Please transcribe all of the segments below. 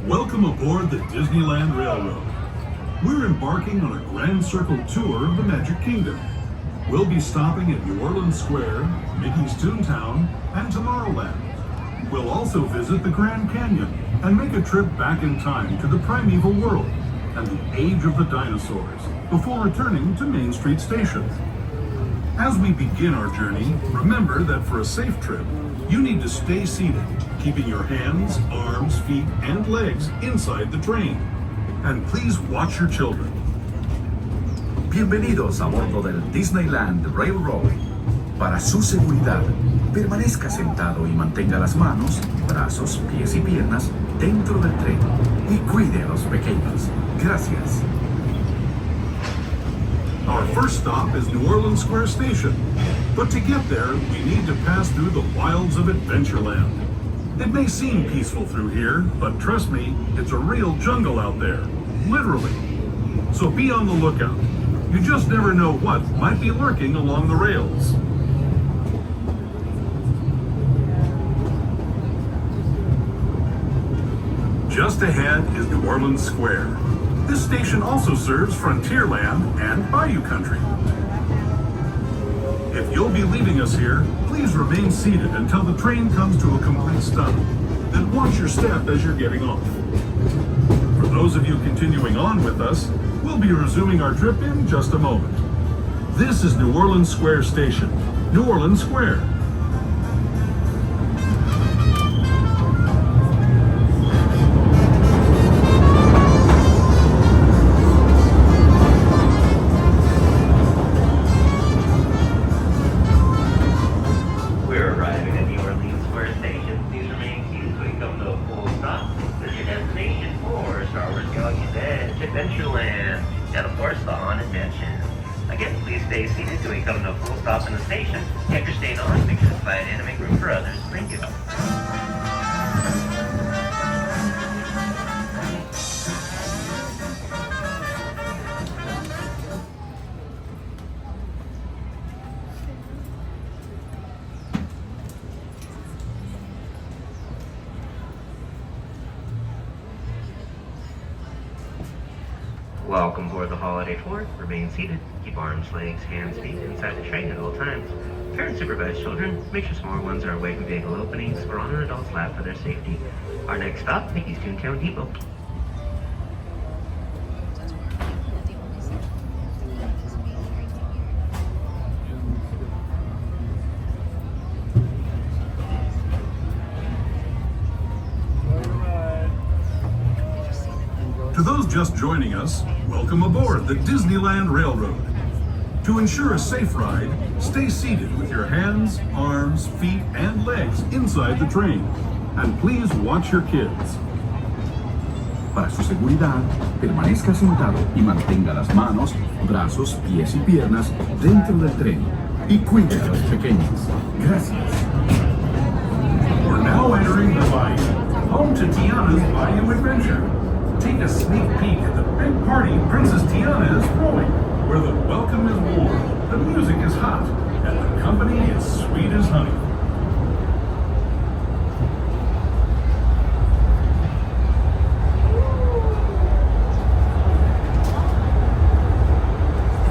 Welcome aboard the Disneyland Railroad. We're embarking on a grand circle tour of the Magic Kingdom. We'll be stopping at New Orleans Square, Mickey's Toontown, and Tomorrowland. We'll also visit the Grand Canyon and make a trip back in time to the primeval world and the age of the dinosaurs before returning to Main Street Station. As we begin our journey, remember that for a safe trip, you need to stay seated, keeping your hands, arms, feet, and legs inside the train. And please watch your children. Bienvenidos a bordo del Disneyland Railroad. Para su seguridad, permanezca sentado y mantenga las manos, brazos, pies y piernas dentro del tren y cuide a los pequeños. Gracias. Our first stop is New Orleans Square Station, but to get there, we need to pass through the wilds of Adventureland. It may seem peaceful through here, but trust me, it's a real jungle out there, literally. So be on the lookout. You just never know what might be lurking along the rails. Just ahead is New Orleans Square. This station also serves Frontierland and Bayou Country. If you'll be leaving us here, please remain seated until the train comes to a complete stop. Then watch your step as you're getting off. For those of you continuing on with us, we'll be resuming our trip in just a moment. This is New Orleans Square Station, New Orleans Square. Adventureland, and of course the Haunted Mansion. Again, please stay seated until we come to a full stop in the station. If you're staying on, make sure to slide in and make room for others. Thank you. Welcome aboard the Holiday Tour. Remain seated. Keep arms, legs, hands, feet inside the train at all times. Parents supervise children. Make sure smaller ones are away from vehicle openings or on an adult's lap for their safety. Our next stop, Mickey's Toontown Depot. To those just joining us, welcome aboard the Disneyland Railroad. To ensure a safe ride, stay seated with your hands, arms, feet, and legs inside the train. And please watch your kids. Para su seguridad, permanezca sentado y mantenga las manos, brazos, pies y piernas dentro del tren y cuide a los pequeños. Gracias. We're now entering the Bayou, home to Tiana's Bayou Adventure. Take a sneak peek at the big party Princess Tiana is throwing, where the welcome is warm, the music is hot, and the company is sweet as honey.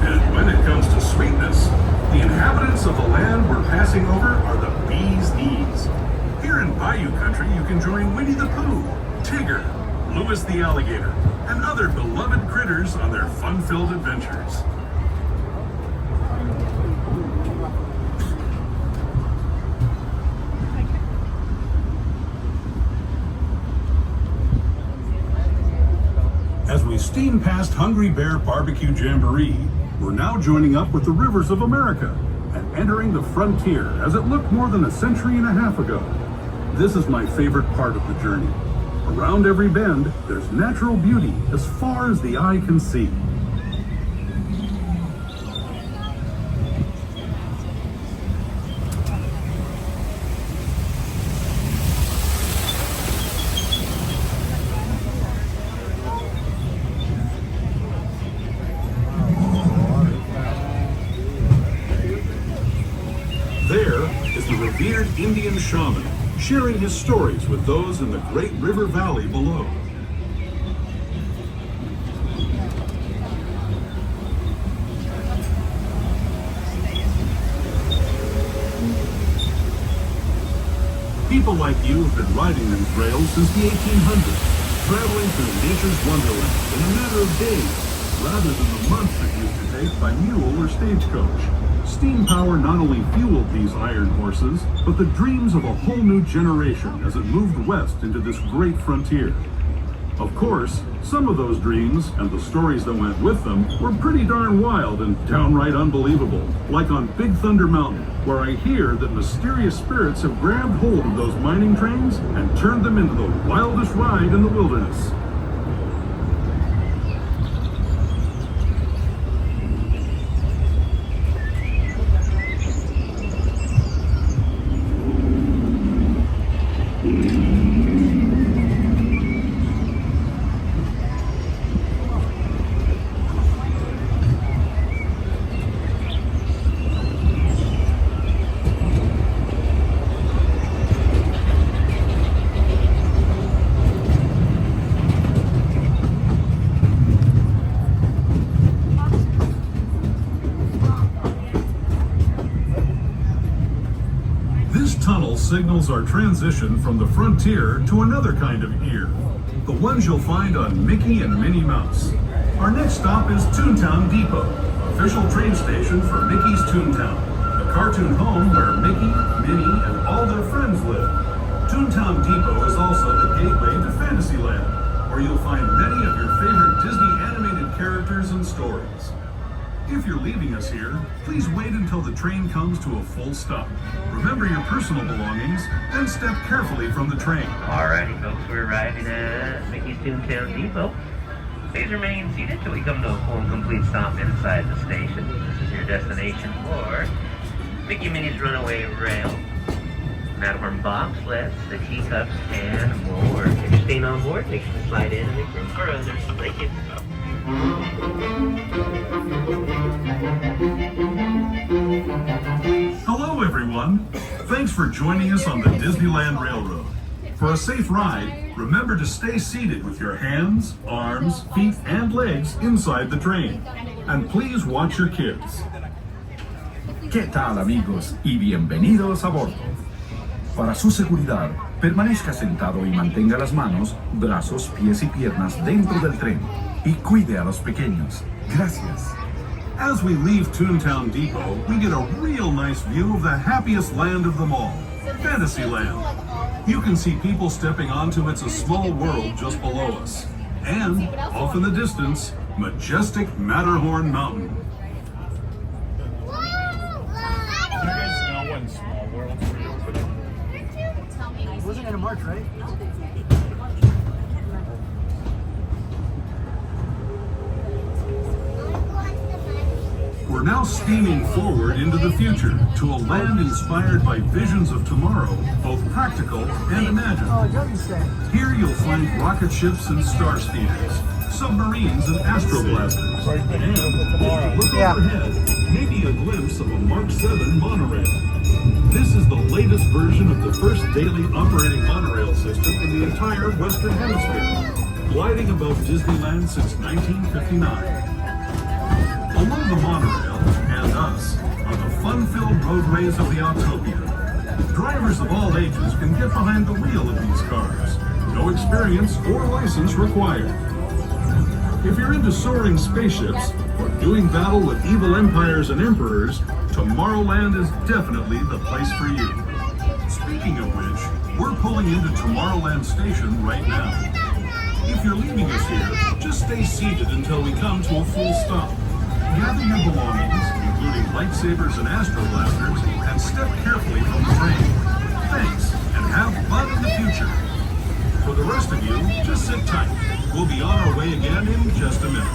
And when it comes to sweetness, the inhabitants of the land we're passing over are the bee's knees. Here in Bayou Country, you can join Winnie the Pooh, Tigger, Louis the Alligator, and other beloved critters on their fun-filled adventures. As we steam past Hungry Bear Barbecue Jamboree, we're now joining up with the Rivers of America and entering the frontier as it looked more than a century and a half ago. This is my favorite part of the journey. Around every bend, there's natural beauty as far as the eye can see. There is the revered Indian shaman, sharing his stories with those in the great river valley below. People like you have been riding these rails since the 1800s, traveling through nature's wonderland in a matter of days, rather than the months it used to take by mule or stagecoach. Steam power not only fueled these iron horses, but the dreams of a whole new generation as it moved west into this great frontier. Of course, some of those dreams and the stories that went with them were pretty darn wild and downright unbelievable, like on Big Thunder Mountain, where I hear that mysterious spirits have grabbed hold of those mining trains and turned them into the wildest ride in the wilderness. Signals our transition from the frontier to another kind of ear, the ones you'll find on Mickey and Minnie Mouse. Our next stop is Toontown Depot, official train station for Mickey's Toontown, the cartoon home where Mickey, Minnie, and all their friends live. Toontown Depot is also the gateway to Fantasyland, where you'll find many of your favorite Disney animated characters and stories. If you're leaving us here, please wait until the train comes to a full stop. Remember your personal belongings and step carefully from the train. Alrighty, folks, we're arriving at Mickey's Toontown Depot. Please remain seated till we come to a full and complete stop inside the station. This is your destination for Mickey Minnie's Runaway Rail, Matterhorn bobsleds, the teacups, and more. If you're staying on board, make sure to slide in and make room for others. Thank you. Hello, everyone. Thanks for joining us on the Disneyland Railroad. For a safe ride, remember to stay seated with your hands, arms, feet, and legs inside the train. And please watch your kids. ¿Qué tal, amigos? Y bienvenidos a bordo. Para su seguridad, permanezca sentado y mantenga las manos, brazos, pies y piernas dentro del tren. Y cuide a los pequeños. Gracias. As we leave Toontown Depot, we get a real nice view of the happiest land of them all, Fantasyland. You can see people stepping onto It's a Small World just below us. And, off in the distance, majestic Matterhorn Mountain. Do you guys know when Small World's reopening? It wasn't in March, right? We're now steaming forward into the future to a land inspired by visions of tomorrow, both practical and imagined. Oh, Jordan's saying. Here you'll find rocket ships and star speeders, submarines and astroblasters, and if you look overhead, maybe a glimpse of a Mark 7 monorail. This is the latest version of the first daily operating monorail system in the entire Western Hemisphere, gliding above Disneyland since 1959. Along the monorail, and us, are the fun-filled roadways of the Autopia. Drivers of all ages can get behind the wheel of these cars. No experience or license required. If you're into soaring spaceships or doing battle with evil empires and emperors, Tomorrowland is definitely the place for you. Speaking of which, we're pulling into Tomorrowland Station right now. If you're leaving us here, just stay seated until we come to a full stop. Gather your belongings, including lightsabers and astroblasters, and step carefully from the train. Thanks, and have fun in the future. For the rest of you, just sit tight. We'll be on our way again in just a minute.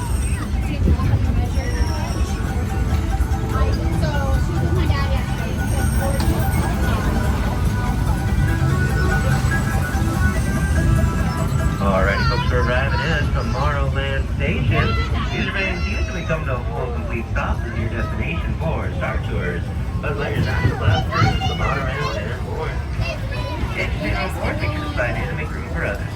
Alrighty, folks, we're arriving at Tomorrowland Station. Please remain seated till we come to a full and complete stop. This is your destination for Star Tours, Buzz Lightyear's Astroblasters, the monorail, and more. If you stay on board, make sure to slide in and make room for others.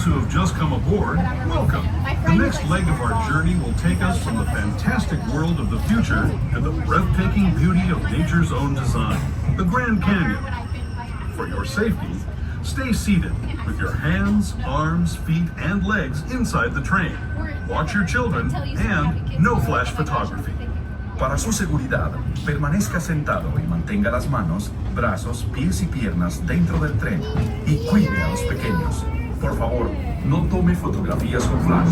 who have just come aboard, welcome. The next leg of our journey will take us from the fantastic world of the future to the breathtaking beauty of nature's own design, the Grand Canyon. For your safety, stay seated with your hands, arms, feet, and legs inside the train. Watch your children and no flash photography. Para su seguridad, permanezca sentado y mantenga las manos, brazos, pies y piernas dentro del tren y cuide a los pequeños. Por favor, no tome fotografías con flash.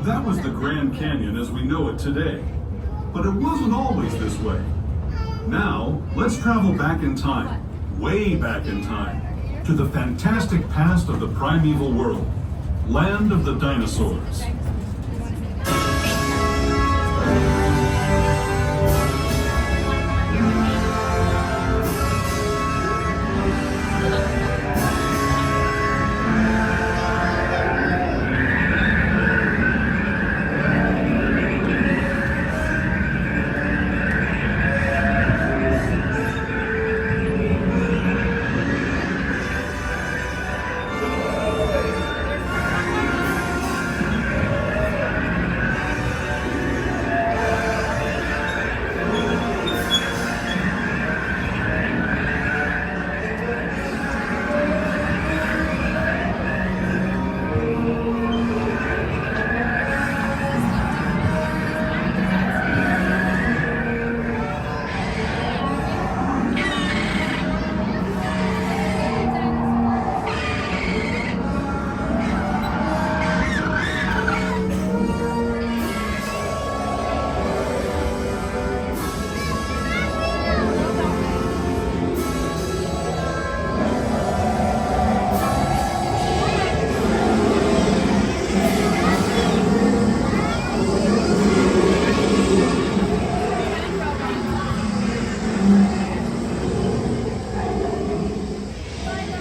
That was the Grand Canyon as we know it today. But it wasn't always this way. Now, let's travel back in time, way back in time, to the fantastic past of the primeval world, land of the dinosaurs.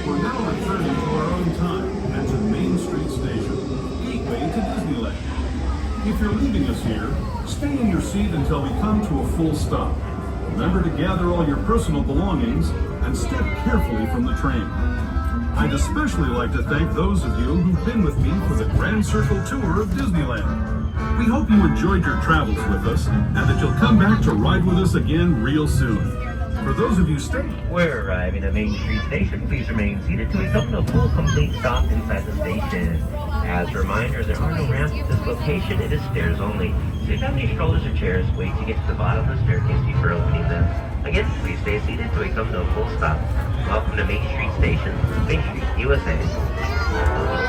We're now returning to our own time and to Main Street Station, gateway to Disneyland. If you're leaving us here, stay in your seat until we come to a full stop. Remember to gather all your personal belongings and step carefully from the train. I'd especially like to thank those of you who've been with me for the Grand Circle Tour of Disneyland. We hope you enjoyed your travels with us and that you'll come back to ride with us again real soon. For those of you staying, We're arriving at Main Street Station. Please remain seated till we come to a full, complete stop inside the station. As a reminder, there are no ramps at this location. It is stairs only. So if you have any strollers or chairs, wait to get to the bottom of the staircase before opening them. Again, please stay seated till we come to a full stop. Welcome to Main Street Station, Main Street, USA.